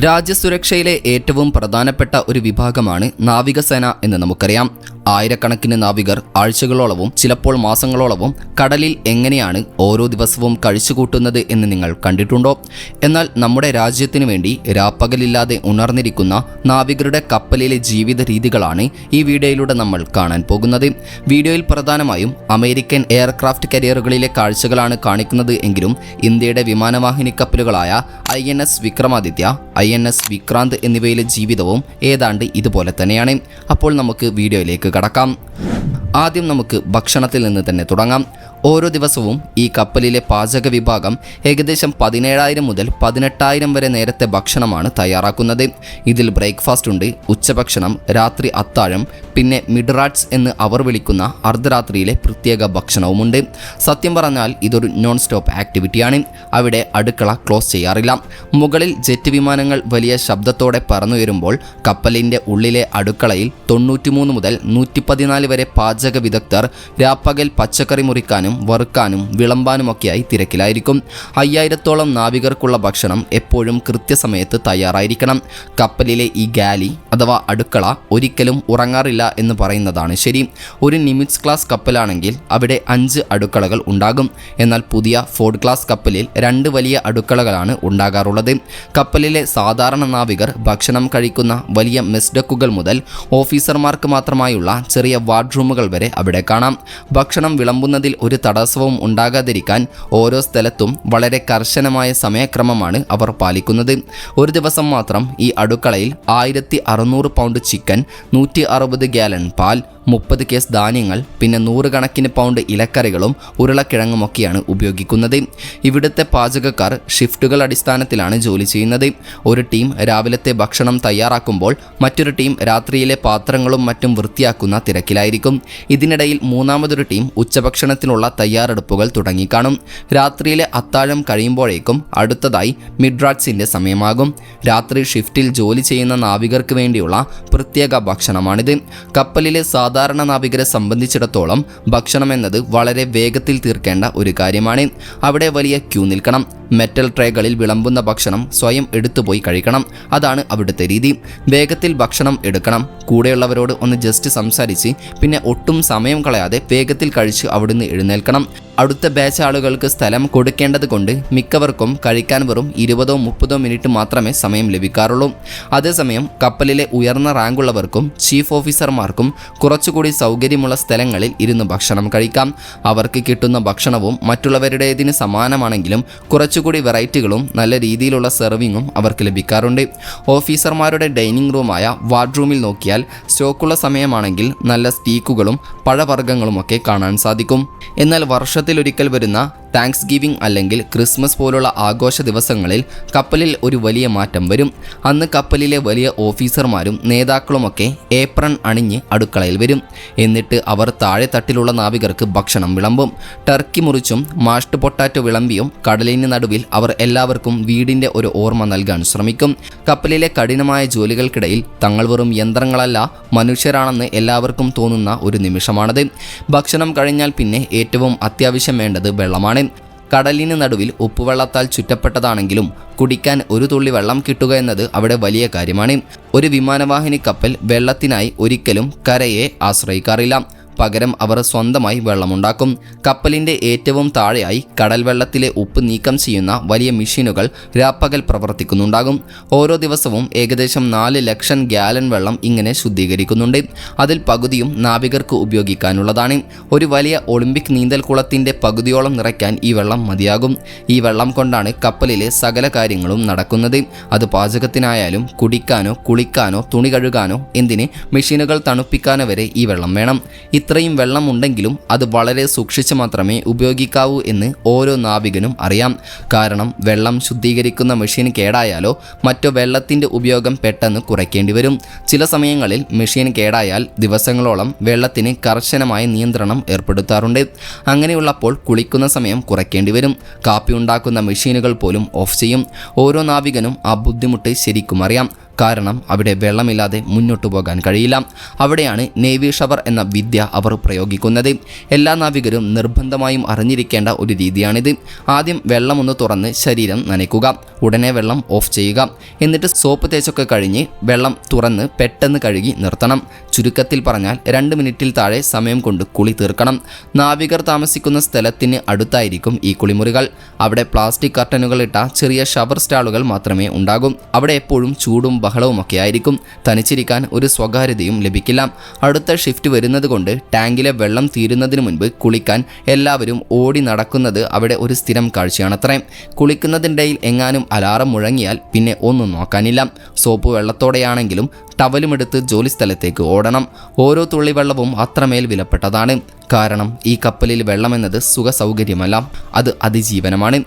രാജ്യസുരക്ഷയിലെ ഏറ്റവും പ്രധാനപ്പെട്ട ഒരു വിഭാഗമാണ് നാവികസേന എന്ന് നമുക്കറിയാം. ആയിരക്കണക്കിന് നാവികർ ആഴ്ചകളോളവും ചിലപ്പോൾ മാസങ്ങളോളവും കടലിൽ എങ്ങനെയാണ് ഓരോ ദിവസവും കഴിച്ചുകൂട്ടുന്നത് എന്ന് നിങ്ങൾ കണ്ടിട്ടുണ്ടോ? എന്നാൽ നമ്മുടെ രാജ്യത്തിനു വേണ്ടി രാപ്പകലില്ലാതെ ഉണർന്നിരിക്കുന്ന നാവികരുടെ കപ്പലിലെ ജീവിത രീതികളാണ് ഈ വീഡിയോയിലൂടെ നമ്മൾ കാണാൻ പോകുന്നത്. വീഡിയോയിൽ പ്രധാനമായും അമേരിക്കൻ എയർക്രാഫ്റ്റ് കരിയറുകളിലെ കാഴ്ചകളാണ് കാണിക്കുന്നത് എങ്കിലും ഇന്ത്യയുടെ വിമാനവാഹിനി കപ്പലുകളായ INS വിക്രമാദിത്യ, INS വിക്രാന്ത് എന്നിവയിലെ ജീവിതവും ഏതാണ്ട് ഇതുപോലെ തന്നെയാണ്. അപ്പോൾ നമുക്ക് വീഡിയോയിലേക്ക് കടക്കാം. ആദ്യം നമുക്ക് ഭക്ഷണത്തിൽ നിന്ന് തന്നെ തുടങ്ങാം. ഓരോ ദിവസവും ഈ കപ്പലിലെ പാചക വിഭാഗം ഏകദേശം 17,000 മുതൽ 18,000 വരെ നേരത്തെ ഭക്ഷണമാണ് തയ്യാറാക്കുന്നത്. ഇതിൽ ബ്രേക്ക്ഫാസ്റ്റ് ഉണ്ട്, ഉച്ചഭക്ഷണം, രാത്രി അത്താഴം, പിന്നെ മിഡ്റാറ്റ്സ് എന്ന് അവർ വിളിക്കുന്ന അർദ്ധരാത്രിയിലെ പ്രത്യേക ഭക്ഷണവുമുണ്ട്. സത്യം പറഞ്ഞാൽ ഇതൊരു നോൺ സ്റ്റോപ്പ് ആക്ടിവിറ്റിയാണ്. അവിടെ അടുക്കള ക്ലോസ് ചെയ്യാറില്ല. മുകളിൽ ജെറ്റ് വിമാനങ്ങൾ വലിയ ശബ്ദത്തോടെ പറന്നുയരുമ്പോൾ കപ്പലിൻ്റെ ഉള്ളിലെ അടുക്കളയിൽ 93 മുതൽ 114 വരെ പാചക വിദഗ്ധർ രാപ്പകൽ പച്ചക്കറി മുറിക്കാനും വറുക്കാനും വിളമ്പാനുമൊക്കെയായി തിരക്കിലായിരിക്കും. 5000-ഓളം നാവികർക്കുള്ള ഭക്ഷണം എപ്പോഴും കൃത്യസമയത്ത് തയ്യാറായിരിക്കണം. കപ്പലിലെ ഈ ഗാലി അഥവാ അടുക്കള ഒരിക്കലും ഉറങ്ങാറില്ല എന്ന് പറയുന്നതാണ് ശരി. ഒരു നിമിറ്റ്സ് ക്ലാസ് കപ്പലാണെങ്കിൽ അവിടെ 5 അടുക്കളകൾ ഉണ്ടാകും. എന്നാൽ പുതിയ ഫോർഡ് ക്ലാസ് കപ്പലിൽ 2 വലിയ അടുക്കളകളാണ് ഉണ്ടാകാറുള്ളത്. കപ്പലിലെ സാധാരണ നാവികർ ഭക്ഷണം കഴിക്കുന്ന വലിയ മെസ് ഡെക്കുകൾ മുതൽ ഓഫീസർമാർക്ക് മാത്രമായുള്ള ചെറിയ വാർഡ്റൂമുകൾ വരെ അവിടെ കാണാം. ഭക്ഷണം വിളമ്പുന്നതിൽ ഒരു തടസ്സവും ഉണ്ടാകാതിരിക്കാൻ ഓരോ സ്ഥലത്തും വളരെ കർശനമായ സമയക്രമമാണ് അവർ പാലിക്കുന്നത്. ഒരു ദിവസം മാത്രം ഈ അടുക്കളയിൽ 1600 പൗണ്ട് ചിക്കൻ, 160 ഗാലൺ പാൽ, 30 കേസ് ധാന്യങ്ങൾ, പിന്നെ 100 കണക്കിന് പൗണ്ട് ഇലക്കറികളും ഉരുളക്കിഴങ്ങുമൊക്കെയാണ് ഉപയോഗിക്കുന്നത്. ഇവിടുത്തെ പാചകക്കാർ ഷിഫ്റ്റുകൾ അടിസ്ഥാനത്തിലാണ് ജോലി ചെയ്യുന്നത്. ഒരു ടീം രാവിലത്തെ ഭക്ഷണം തയ്യാറാക്കുമ്പോൾ മറ്റൊരു ടീം രാത്രിയിലെ പാത്രങ്ങളും മറ്റും വൃത്തിയാക്കുന്ന തിരക്കിലായിരിക്കും. ഇതിനിടയിൽ മൂന്നാമതൊരു ടീം ഉച്ചഭക്ഷണത്തിനുള്ള തയ്യാറെടുപ്പുകൾ തുടങ്ങിക്കാണും. രാത്രിയിലെ അത്താഴം കഴിയുമ്പോഴേക്കും അടുത്തതായി മിഡ്റാറ്റ്സിൻ്റെ സമയമാകും. രാത്രി ഷിഫ്റ്റിൽ ജോലി ചെയ്യുന്ന നാവികർക്ക് വേണ്ടിയുള്ള പ്രത്യേക ഭക്ഷണമാണിത്. കപ്പലിലെ സാധാരണ നാവികരെ സംബന്ധിച്ചിടത്തോളം ഭക്ഷണം എന്നത് വളരെ വേഗത്തിൽ തീർക്കേണ്ട ഒരു കാര്യമാണ്. അവിടെ വലിയ ക്യൂ നിൽക്കണം. മെറ്റൽ ട്രേകളിൽ വിളമ്പുന്ന ഭക്ഷണം സ്വയം എടുത്തുപോയി കഴിക്കണം. അതാണ് അവിടുത്തെ രീതി. വേഗത്തിൽ ഭക്ഷണം എടുക്കണം. കൂടെയുള്ളവരോട് ഒന്ന് ജസ്റ്റ് സംസാരിച്ച് പിന്നെ ഒട്ടും സമയം കളയാതെ വേഗത്തിൽ കഴിച്ച് അവിടുന്ന് എഴുന്നേൽക്കണം. അടുത്ത ബാച്ച് ആളുകൾക്ക് സ്ഥലം കൊടുക്കേണ്ടത് കൊണ്ട് മിക്കവർക്കും കഴിക്കാൻ വെറും 20-30 മിനിറ്റ് മാത്രമേ സമയം ലഭിക്കാറുള്ളൂ. അതേസമയം കപ്പലിലെ ഉയർന്ന റാങ്കുള്ളവർക്കും ചീഫ് ഓഫീസർമാർക്കും കുറച്ചുകൂടി സൗകര്യമുള്ള സ്ഥലങ്ങളിൽ ഇരുന്ന് ഭക്ഷണം കഴിക്കാം. അവർക്ക് കിട്ടുന്ന ഭക്ഷണവും മറ്റുള്ളവരുടേതിന് സമാനമാണെങ്കിലും കുറച്ചുകൂടി വെറൈറ്റികളും നല്ല രീതിയിലുള്ള സെർവിങ്ങും അവർക്ക് ലഭിക്കാറുണ്ട്. ഓഫീസർമാരുടെ ഡൈനിങ് റൂമായ വാർഡ്റൂമിൽ നോക്കിയാൽ സ്റ്റോക്കുള്ള സമയമാണെങ്കിൽ നല്ല സ്റ്റീക്കുകളും പഴവർഗ്ഗങ്ങളുമൊക്കെ കാണാൻ സാധിക്കും. എന്നാൽ വർഷത്തിലൊരിക്കൽ വരുന്ന താങ്ക്സ് ഗിവിംഗ് അല്ലെങ്കിൽ ക്രിസ്മസ് പോലുള്ള ആഘോഷ ദിവസങ്ങളിൽ കപ്പലിൽ ഒരു വലിയ മാറ്റം വരും. അന്ന് കപ്പലിലെ വലിയ ഓഫീസർമാരും നേതാക്കളുമൊക്കെ ഏപ്രൺ അണിഞ്ഞ് അടുക്കളയിൽ വരും. എന്നിട്ട് അവർ താഴെ തട്ടിലുള്ള നാവികർക്ക് ഭക്ഷണം വിളമ്പും. ടർക്കി മുറിച്ചും മാഷ്ഡ് പൊട്ടാറ്റോ വിളമ്പിയും കടലിന് നടുവിൽ അവർ എല്ലാവർക്കും വീടിൻ്റെ ഒരു ഓർമ്മ നൽകാൻ ശ്രമിക്കും. കപ്പലിലെ കഠിനമായ ജോലികൾക്കിടയിൽ തങ്ങൾ വെറും യന്ത്രങ്ങളല്ല മനുഷ്യരാണെന്ന് എല്ലാവർക്കും തോന്നുന്ന ഒരു നിമിഷമാണത്. ഭക്ഷണം കഴിഞ്ഞാൽ പിന്നെ ഏറ്റവും അത്യാവശ്യം വേണ്ടത് വെള്ളമാണ്. കടലിന് നടുവിൽ ഉപ്പുവെള്ളത്താൽ ചുറ്റപ്പെട്ടതാണെങ്കിലും കുടിക്കാൻ ഒരു തുള്ളി വെള്ളം കിട്ടുക എന്നത് അവിടെ വലിയ കാര്യമാണ്. ഒരു വിമാനവാഹിനി കപ്പൽ വെള്ളത്തിനായി ഒരിക്കലും കരയെ ആശ്രയിക്കാറില്ല. പകരം അവർ സ്വന്തമായി വെള്ളമുണ്ടാക്കും. കപ്പലിൻ്റെ ഏറ്റവും താഴെയായി കടൽ വെള്ളത്തിലെ ഉപ്പ് നീക്കം ചെയ്യുന്ന വലിയ മെഷീനുകൾ രാപ്പകൽ പ്രവർത്തിക്കുന്നുണ്ടാകും. ഓരോ ദിവസവും ഏകദേശം 4 ലക്ഷം ഗാലൻ വെള്ളം ഇങ്ങനെ ശുദ്ധീകരിക്കുന്നുണ്ട്. അതിൽ പകുതിയും നാവികർക്ക് ഉപയോഗിക്കാനുള്ളതാണ്. ഒരു വലിയ ഒളിമ്പിക് നീന്തൽക്കുളത്തിൻ്റെ പകുതിയോളം നിറയ്ക്കാൻ ഈ വെള്ളം മതിയാകും. ഈ വെള്ളം കൊണ്ടാണ് കപ്പലിലെ സകല കാര്യങ്ങളും നടക്കുന്നത്. അത് പാചകത്തിനായാലും കുടിക്കാനോ കുളിക്കാനോ തുണി കഴുകാനോ എന്തിന് മെഷീനുകൾ തണുപ്പിക്കാനോ വരെ ഈ വെള്ളം വേണം. ഇത്രയും വെള്ളം ഉണ്ടെങ്കിലും അത് വളരെ സൂക്ഷിച്ച് മാത്രമേ ഉപയോഗിക്കാവൂ എന്ന് ഓരോ നാവികനും അറിയാം. കാരണം വെള്ളം ശുദ്ധീകരിക്കുന്ന മെഷീൻ കേടായാലോ മറ്റോ വെള്ളത്തിൻ്റെ ഉപയോഗം പെട്ടെന്ന് കുറയ്ക്കേണ്ടി വരും. ചില സമയങ്ങളിൽ മെഷീൻ കേടായാൽ ദിവസങ്ങളോളം വെള്ളത്തിന് കർശനമായ നിയന്ത്രണം ഏർപ്പെടുത്താറുണ്ട്. അങ്ങനെയുള്ളപ്പോൾ കുളിക്കുന്ന സമയം കുറയ്ക്കേണ്ടി വരും. കാപ്പി ഉണ്ടാക്കുന്ന മെഷീനുകൾ പോലും ഓഫ് ചെയ്യും. ഓരോ നാവികനും ആ ബുദ്ധിമുട്ട് ശരിക്കും അറിയാം. കാരണം അവിടെ വെള്ളമില്ലാതെ മുന്നോട്ടു പോകാൻ കഴിയില്ല. അവിടെയാണ് നേവി ഷവർ എന്ന വിദ്യ അവർ പ്രയോഗിക്കുന്നത്. എല്ലാ നാവികരും നിർബന്ധമായും അറിഞ്ഞിരിക്കേണ്ട ഒരു രീതിയാണിത്. ആദ്യം വെള്ളമൊന്ന് തുറന്ന് ശരീരം നനയ്ക്കുക, ഉടനെ വെള്ളം ഓഫ് ചെയ്യുക. എന്നിട്ട് സോപ്പ് തേച്ചൊക്കെ കഴിഞ്ഞ് വെള്ളം തുറന്ന് പെട്ടെന്ന് കഴുകി നിർത്തണം. ചുരുക്കത്തിൽ പറഞ്ഞാൽ 2 മിനിറ്റിൽ താഴെ സമയം കൊണ്ട് കുളി തീർക്കണം. നാവികർ താമസിക്കുന്ന സ്ഥലത്തിന് അടുത്തായിരിക്കും ഈ കുളിമുറികൾ. അവിടെ പ്ലാസ്റ്റിക് കർട്ടനുകൾ ഇട്ട ചെറിയ ഷവർ സ്റ്റാളുകൾ മാത്രമേ ഉണ്ടാകും. അവിടെ എപ്പോഴും ചൂടും ബഹളവും ഒക്കെ ആയിരിക്കും. തനിച്ചിരിക്കാൻ ഒരു സ്വകാര്യതയും ലഭിക്കില്ല. അടുത്ത ഷിഫ്റ്റ് വരുന്നത് കൊണ്ട് ടാങ്കിലെ വെള്ളം തീരുന്നതിന് മുൻപ് കുളിക്കാൻ എല്ലാവരും ഓടി നടക്കുന്നത് അവിടെ ഒരു സ്ഥിരം കാഴ്ചയാണത്രേ. കുളിക്കുന്നതിനിടയിൽ എങ്ങാനും അലാറം മുഴങ്ങിയാൽ പിന്നെ ഒന്നും നോക്കാനില്ല. സോപ്പ് വെള്ളത്തോടെയാണെങ്കിലും ടവലുമെടുത്ത് ജോലി സ്ഥലത്തേക്ക് ഓടണം. ഓരോ തുള്ളി വെള്ളവും അത്രമേൽ വിലപ്പെട്ടതാണ്. കാരണം ഈ കപ്പലിൽ വെള്ളമെന്നത് സുഖ സൗകര്യമല്ല, അത് അതിജീവനമാണ്.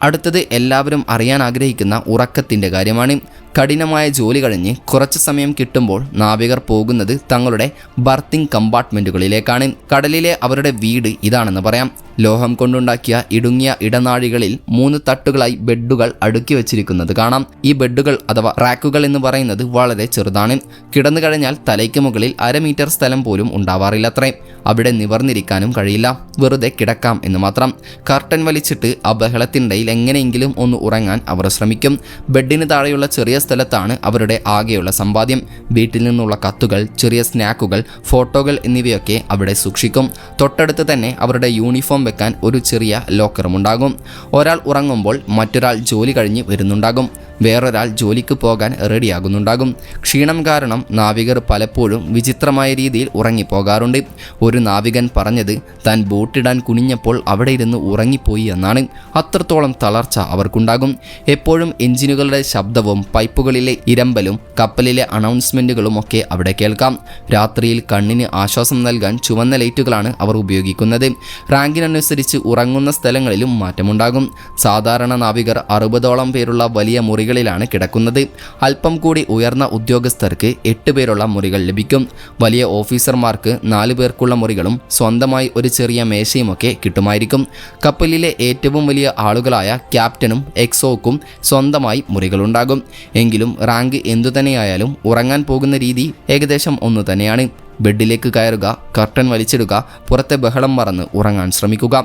അടുത്തത് എല്ലാവരും അറിയാൻ ആഗ്രഹിക്കുന്ന ഉറക്കത്തിൻ്റെ കാര്യമാണ്. കഠിനമായ ജോലി കഴിഞ്ഞ് കുറച്ച് സമയം കിട്ടുമ്പോൾ നാവികർ പോകുന്നത് തങ്ങളുടെ ബർത്തിങ് കമ്പാർട്ട്മെൻറ്റുകളിലേക്കാണ്. കടലിലെ അവരുടെ വീട് ഇതാണെന്ന് പറയാം. ലോഹം കൊണ്ടുണ്ടാക്കിയ ഇടുങ്ങിയ ഇടനാഴികളിൽ 3 തട്ടുകളായി ബെഡുകൾ അടുക്കി വെച്ചിരിക്കുന്നത് കാണാം. ഈ ബെഡുകൾ അഥവാ റാക്കുകൾ എന്ന് പറയുന്നത് വളരെ ചെറുതാണ്. കിടന്നു കഴിഞ്ഞാൽ തലയ്ക്ക് മുകളിൽ 1/2 മീറ്റർ സ്ഥലം പോലും ഉണ്ടാവാറില്ലത്രേ. അവിടെ നിവർന്നിരിക്കാനും കഴിയില്ല, വെറുതെ കിടക്കാം എന്ന് മാത്രം. കർട്ടൻ വലിച്ചിട്ട് ആ ബഹളത്തിനിടയിൽ എങ്ങനെയെങ്കിലും ഒന്ന് ഉറങ്ങാൻ അവർ ശ്രമിക്കും. ബെഡിന് താഴെയുള്ള ചെറിയ സ്ഥലത്താണ് അവരുടെ ആകെയുള്ള സമ്പാദ്യം. വീട്ടിൽ നിന്നുള്ള കത്തുകൾ, ചെറിയ സ്നാക്കുകൾ, ഫോട്ടോകൾ എന്നിവയൊക്കെ അവിടെ സൂക്ഷിക്കും. തൊട്ടടുത്ത് തന്നെ അവരുടെ യൂണിഫോം വെക്കാൻ ഒരു ചെറിയ ലോക്കറും ഉണ്ടാകും. ഒരാൾ ഉറങ്ങുമ്പോൾ മറ്റൊരാൾ ജോലി കഴിഞ്ഞ് വരുന്നുണ്ടാകും. വേറൊരാൾ ജോലിക്ക് പോകാൻ റെഡിയാകുന്നുണ്ടാകും. ക്ഷീണം കാരണം നാവികർ പലപ്പോഴും വിചിത്രമായ രീതിയിൽ ഉറങ്ങിപ്പോകാറുണ്ട്. ഒരു നാവികൻ പറഞ്ഞത് താൻ ബോട്ടിടാൻ കുനിഞ്ഞപ്പോൾ അവിടെ ഇരുന്ന് ഉറങ്ങിപ്പോയി എന്നാണ്. അത്രത്തോളം തളർച്ച അവർക്കുണ്ടാകും. എപ്പോഴും എഞ്ചിനുകളുടെ ശബ്ദവും പൈപ്പുകളിലെ ഇരമ്പലും കപ്പലിലെ അനൗൺസ്മെൻറ്റുകളും ഒക്കെ അവിടെ കേൾക്കാം. രാത്രിയിൽ കണ്ണിന് ആശ്വാസം നൽകാൻ ചുവന്ന ലൈറ്റുകളാണ് അവർ ഉപയോഗിക്കുന്നത്. റാങ്കിനനുസരിച്ച് ഉറങ്ങുന്ന സ്ഥലങ്ങളിലും മാറ്റമുണ്ടാകും. സാധാരണ നാവികർ 60ഓളം പേരുള്ള വലിയ മുറികളിലാണ് കിടക്കുന്നത്. അല്പം കൂടി ഉയർന്ന ഉദ്യോഗസ്ഥർക്ക് 8 പേരുള്ള മുറികൾ ലഭിക്കും. വലിയ ഓഫീസർമാർക്ക് 4 പേർക്കുള്ള മുറികളും സ്വന്തമായി ഒരു ചെറിയ മേശയുമൊക്കെ കിട്ടുമായിരിക്കും. കപ്പലിലെ ഏറ്റവും വലിയ ആളുകളായ ക്യാപ്റ്റനും എക്സോക്കും സ്വന്തമായി മുറികളുണ്ടാകും. എങ്കിലും റാങ്ക് എന്തുതന്നെയായാലും ഉറങ്ങാൻ പോകുന്ന രീതി ഏകദേശം ഒന്നു തന്നെയാണ്. ബെഡിലേക്ക് കയറുക, കർട്ടൻ വലിച്ചിടുക, പുറത്തെ ബഹളം മറന്ന് ഉറങ്ങാൻ ശ്രമിക്കുക.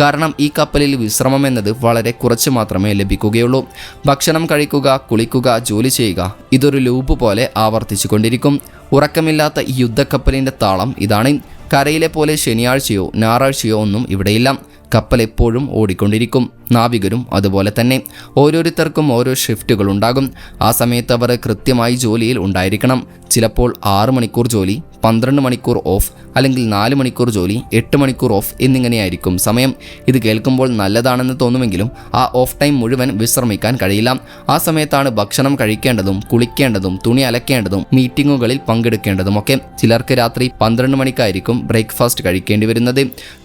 കാരണം ഈ കപ്പലിൽ വിശ്രമം എന്നത് വളരെ കുറച്ച് മാത്രമേ ലഭിക്കുകയുള്ളൂ. ഭക്ഷണം കഴിക്കുക, കുളിക്കുക, ജോലി ചെയ്യുക, ഇതൊരു ലൂപ്പ് പോലെ ആവർത്തിച്ചു കൊണ്ടിരിക്കും. ഉറക്കമില്ലാത്ത ഈ യുദ്ധക്കപ്പലിൻ്റെ താളം ഇതാണ്. കരയിലെ പോലെ ശനിയാഴ്ചയോ ഞായറാഴ്ചയോ ഒന്നും ഇവിടെയില്ല. കപ്പൽ എപ്പോഴും ഓടിക്കൊണ്ടിരിക്കും. നാവികരും അതുപോലെ തന്നെ. ഓരോരുത്തർക്കും ഓരോ ഷിഫ്റ്റുകൾ ഉണ്ടാകും. ആ സമയത്ത് അവർ കൃത്യമായി ജോലിയിൽ ഉണ്ടായിരിക്കണം. ചിലപ്പോൾ 6 മണിക്കൂർ ജോലി, 12 മണിക്കൂർ ഓഫ്, അല്ലെങ്കിൽ 4 മണിക്കൂർ ജോലി, 8 മണിക്കൂർ ഓഫ് എന്നിങ്ങനെയായിരിക്കും സമയം. ഇത് കേൾക്കുമ്പോൾ നല്ലതാണെന്ന് തോന്നുമെങ്കിലും ആ ഓഫ് ടൈം മുഴുവൻ വിശ്രമിക്കാൻ കഴിയില്ല. ആ സമയത്താണ് ഭക്ഷണം കഴിക്കേണ്ടതും കുളിക്കേണ്ടതും തുണി അലക്കേണ്ടതും മീറ്റിങ്ങുകളിൽ പങ്കെടുക്കേണ്ടതുമൊക്കെ. ചിലർക്ക് രാത്രി 12 മണിക്കായിരിക്കും ബ്രേക്ക്ഫാസ്റ്റ് കഴിക്കേണ്ടി വരുന്നത്.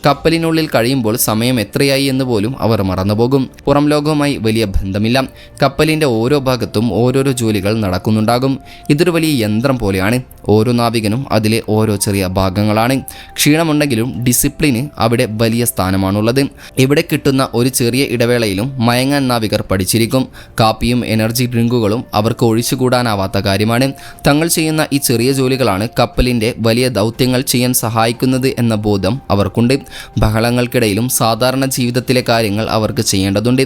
കപ്പലിനുള്ളിൽ കഴിയുമ്പോൾ സമയം എത്രയായി എന്ന് പോലും അവർ മറന്നുപോകും. പുറം ലോകവുമായി വലിയ ബന്ധമില്ല. കപ്പലിൻ്റെ ഓരോ ഭാഗത്തും ഓരോരോ ജോലികൾ നടക്കുന്നുണ്ടാകും. ഇതൊരു വലിയ യന്ത്രം പോലെയാണ്. ഓരോ നാവികനും അതിലെ ഓരോ ചെറിയ ഭാഗങ്ങളാണ്. ക്ഷീണമുണ്ടെങ്കിലും ഡിസിപ്ലിന് അവിടെ വലിയ സ്ഥാനമാണുള്ളത്. ഇവിടെ കിട്ടുന്ന ഒരു ചെറിയ ഇടവേളയിലും മയങ്ങാൻ നാവികർ പഠിച്ചിരിക്കും. കാപ്പിയും എനർജി ഡ്രിങ്കുകളും അവർക്ക് ഒഴിച്ചുകൂടാനാവാത്ത കാര്യമാണ്. തങ്ങൾ ചെയ്യുന്ന ഈ ചെറിയ ജോലികളാണ് കപ്പലിൻ്റെ വലിയ ദൗത്യങ്ങൾ ചെയ്യാൻ സഹായിക്കുന്നത് എന്ന ബോധം അവർക്കുണ്ട്. ബഹളങ്ങൾക്കിടയിലും സാധാരണ ജീവിതത്തിലെ കാര്യങ്ങൾ അവർക്ക് ചെയ്യേണ്ടതുണ്ട്.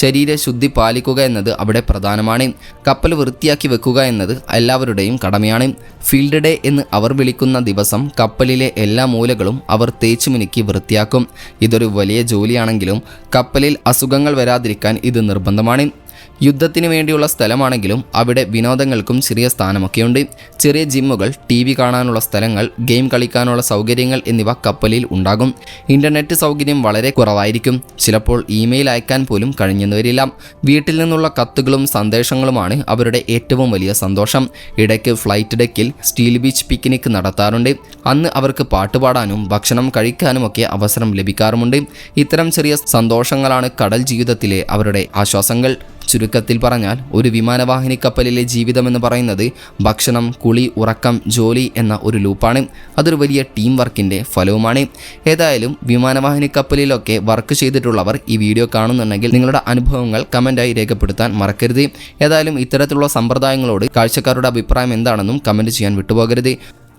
ശരീരശുദ്ധി പാലിക്കുക എന്നത് അവിടെ പ്രധാനമാണ്. കപ്പൽ വൃത്തിയാക്കി വെക്കുക എന്നത് എല്ലാവരുടെയും കടമയാണ്. ഫീൽഡ് ഡേ എന്ന് അവർ വിളിക്കുന്ന ദിവസം കപ്പലിലെ എല്ലാ മൂലകളും അവർ തേച്ചുമിനുക്കി വൃത്തിയാക്കും. ഇതൊരു വലിയ ജോലിയാണെങ്കിലും കപ്പലിൽ അസുഖങ്ങൾ വരാതിരിക്കാൻ ഇത് നിർബന്ധമാണ്. യുദ്ധത്തിന് വേണ്ടിയുള്ള സ്ഥലമാണെങ്കിലും അവിടെ വിനോദങ്ങൾക്കും ചെറിയ സ്ഥാനമൊക്കെയുണ്ട്. ചെറിയ ജിമ്മുകൾ, TV കാണാനുള്ള സ്ഥലങ്ങൾ, ഗെയിം കളിക്കാനുള്ള സൗകര്യങ്ങൾ എന്നിവ കപ്പലിൽ ഉണ്ടാകും. ഇൻ്റർനെറ്റ് സൗകര്യം വളരെ കുറവായിരിക്കും. ചിലപ്പോൾ ഇമെയിൽ അയക്കാൻ പോലും കഴിഞ്ഞെന്ന് വരില്ല. വീട്ടിൽ നിന്നുള്ള കത്തുകളും സന്ദേശങ്ങളുമാണ് അവരുടെ ഏറ്റവും വലിയ സന്തോഷം. ഇടയ്ക്ക് ഫ്ലൈറ്റ് ഡെക്കിൽ സ്റ്റീൽ ബീച്ച് പിക്നിക് നടത്താറുണ്ട്. അന്ന് അവർക്ക് പാട്ടുപാടാനും ഭക്ഷണം കഴിക്കാനുമൊക്കെ അവസരം ലഭിക്കാറുമുണ്ട്. ഇത്തരം ചെറിയ സന്തോഷങ്ങളാണ് കടൽ ജീവിതത്തിലെ അവരുടെ ആശ്വാസങ്ങൾ. ചുരുക്കത്തിൽ പറഞ്ഞാൽ ഒരു വിമാനവാഹിനി കപ്പലിലെ ജീവിതം എന്ന് പറയുന്നത് ഭക്ഷണം, കുളി, ഉറക്കം, ജോലി എന്ന ഒരു ലൂപ്പാണ്. അതൊരു വലിയ ടീം വർക്കിൻ്റെ ഫലവുമാണ്. ഏതായാലും വിമാനവാഹിനി കപ്പലിലൊക്കെ വർക്ക് ചെയ്തിട്ടുള്ളവർ ഈ വീഡിയോ കാണുന്നുണ്ടെങ്കിൽ നിങ്ങളുടെ അനുഭവങ്ങൾ കമൻറ്റായി രേഖപ്പെടുത്താൻ മറക്കരുത്. ഏതായാലും ഇത്തരത്തിലുള്ള സമ്പ്രദായങ്ങളോട് കാഴ്ചക്കാരുടെ അഭിപ്രായം എന്താണെന്നും കമൻറ്റ് ചെയ്യാൻ വിട്ടുപോകരുത്.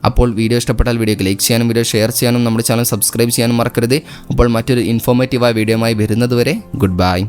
അപ്പോൾ വീഡിയോ ഇഷ്ടപ്പെട്ടാൽ വീഡിയോക്ക് ലൈക്ക് ചെയ്യാനും വീഡിയോ ഷെയർ ചെയ്യാനും നമ്മുടെ ചാനൽ സബ്സ്ക്രൈബ് ചെയ്യാനും മറക്കരുത്. അപ്പോൾ മറ്റൊരു ഇൻഫോർമേറ്റീവായ വീഡിയോയുമായി വരുന്നതുവരെ ഗുഡ് ബൈ.